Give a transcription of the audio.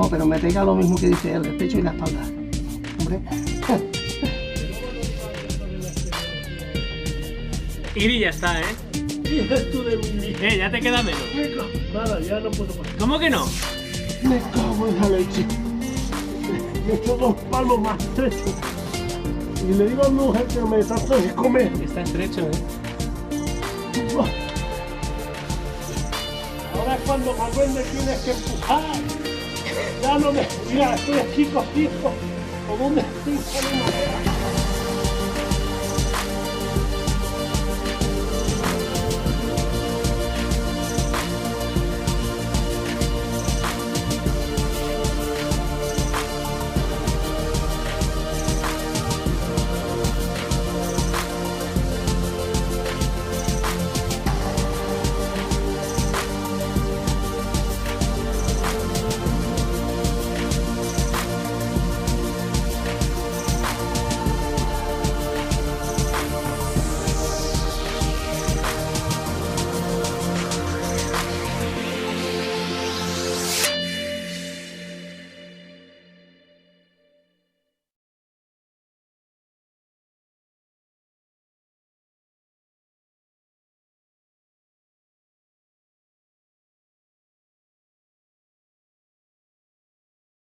No, pero me pega lo mismo que dice él, el pecho y la espalda. Hombre. Iri ya está, ¿eh? Dices tú de mí. Ya te queda menos. Nada, ya no puedo pasar. ¿Cómo que no? Me cago en la leche. Me he hecho 2 palmos más estrechos. Y le digo a mi mujer que me trate de comer. Está estrecho, ¿eh? Ahora es cuando Manuel me tienes que empujar. Ya no me... Mira, estoy aquí cogido como un destinzo de madera.